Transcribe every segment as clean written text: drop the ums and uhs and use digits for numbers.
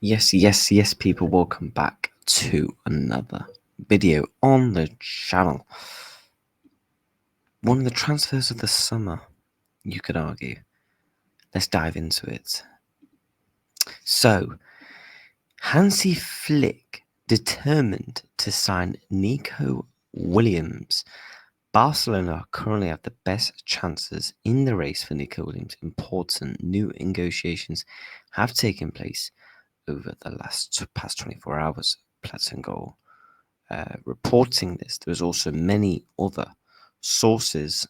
Yes, people, welcome back to another video on the channel. One of the transfers of the summer, you could argue. Let's dive into it. So, Hansi Flick determined to sign Nico Williams. Barcelona currently have the best chances in the race for Nico Williams. Important new negotiations have taken place over the past 24 hours. Platin Goal reporting this. There's also many other sources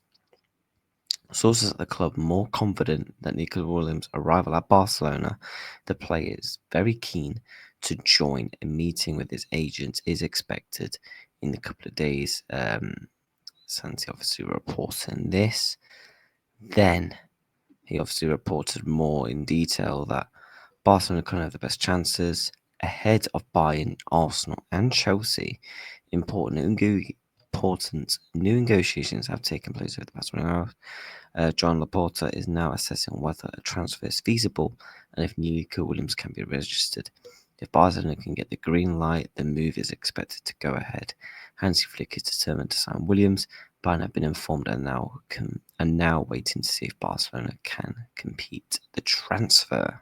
at the club more confident that Nico Williams' arrival at Barcelona. The player is very keen to join. A meeting with his agent is expected in a couple of days. Santi obviously reporting this. Then he obviously reported more in detail that Barcelona currently have the best chances ahead of Bayern, Arsenal, and Chelsea. Important new negotiations have taken place over the past 1 hour. John Laporta is now assessing whether a transfer is feasible and if Nico Williams can be registered. If Barcelona can get the green light, the move is expected to go ahead. Hansi Flick is determined to sign Williams. Bayern have been informed and now waiting to see if Barcelona can complete the transfer.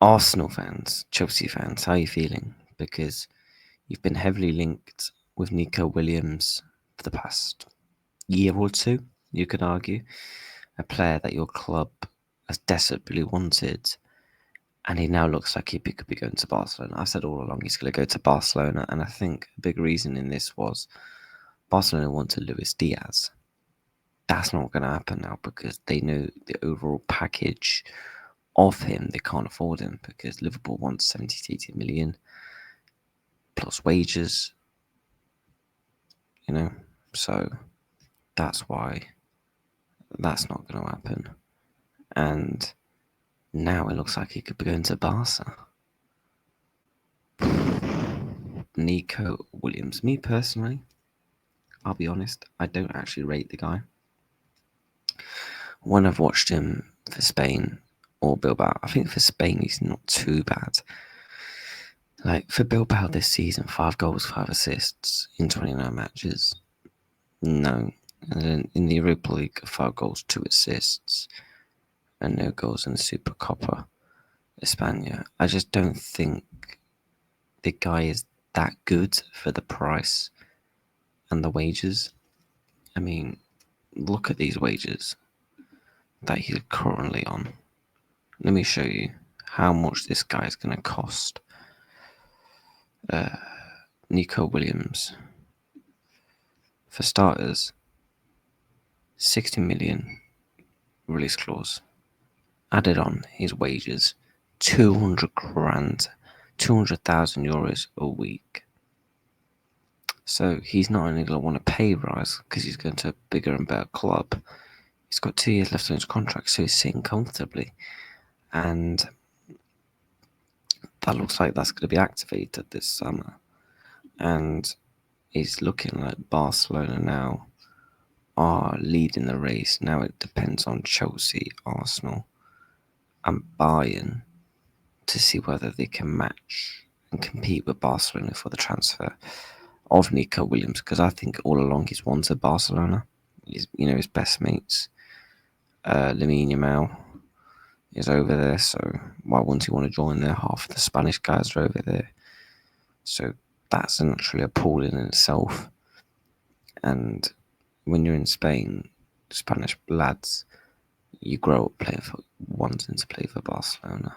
Arsenal fans, Chelsea fans, how are you feeling? Because you've been heavily linked with Nico Williams for the past year or two, you could argue. A player that your club has desperately wanted, and he now looks like he could be going to Barcelona. I said all along he's going to go to Barcelona, and I think a big reason in this was Barcelona wanted Luis Diaz. That's not going to happen now because they know the overall package of him. They can't afford him because Liverpool wants 70 to 80 million plus wages, so that's why that's not going to happen. And now it looks like he could be going to Barca. Nico Williams. Me personally, I'll be honest, I don't actually rate the guy. When I've watched him for Spain or Bilbao, I think for Spain he's not too bad. Like for Bilbao this season, 5 goals, 5 assists in 29 matches. No. And then in the Europa League, 5 goals, 2 assists, and no goals in the Supercopa España. I just don't think the guy is that good for the price and the wages. I mean, look at these wages that he's currently on. Let me show you how much this guy is going to cost. Nico Williams. For starters, 60 million release clause. Added on his wages, 200 grand, 200,000 euros a week. So he's not only going to want a pay rise because he's going to a bigger and better club. He's got 2 years left on his contract, so he's sitting comfortably. And that looks like that's going to be activated this summer. And it's looking like Barcelona now are leading the race. Now it depends on Chelsea, Arsenal, and Bayern to see whether they can match and compete with Barcelona for the transfer of Nico Williams, because I think all along he's wanted Barcelona. His best mates, Lamine Yamal, is over there, so why wouldn't he want to join there? Half of the Spanish guys are over there, so that's naturally a pool in itself. And when you're in Spain, Spanish lads, you grow up wanting to play for Barcelona,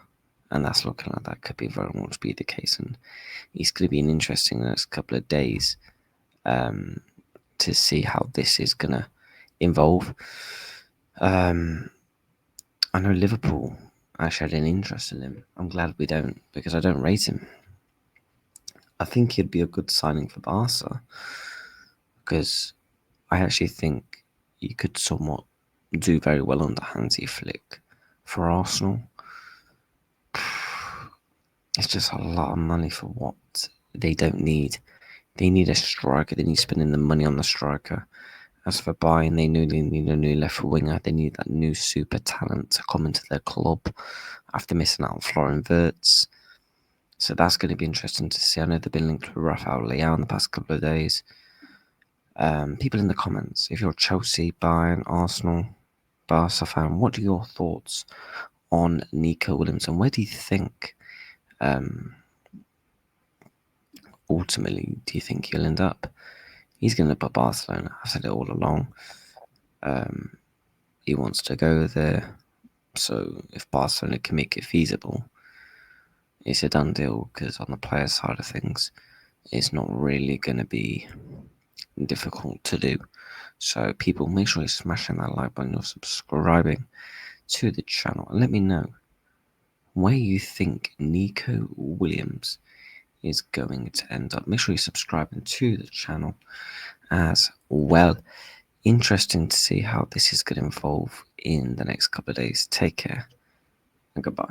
and that's looking like that could be very much be the case. And it's going to be an interesting next couple of days to see how this is going to evolve. I know Liverpool actually had an interest in him. I'm glad we don't, because I don't rate him. I think he'd be a good signing for Barca, because I actually think he could somewhat do very well under Hansi Flick. For Arsenal, it's just a lot of money for what they don't need. They need a striker. They need spending the money on the striker. As for Bayern, they newly need a new left winger. They need that new super talent to come into their club after missing out on Florian Wirtz. So that's going to be interesting to see. I know they've been linked with Rafael Leao in the past couple of days. People in the comments, if you're Chelsea, Bayern, Arsenal, Barca fan, what are your thoughts on Nico Williams, and where do you think, ultimately, do you think he'll end up? He's going to put Barcelona. I've said it all along. He wants to go there. So if Barcelona can make it feasible, it's a done deal, because on the player side of things, it's not really going to be difficult to do. So people, make sure you're smashing that like button, you're subscribing to the channel, and let me know where you think Nico Williams is going to end up. Make sure you're subscribing to the channel as well. Interesting to see how this is going to evolve in the next couple of days. Take care and goodbye.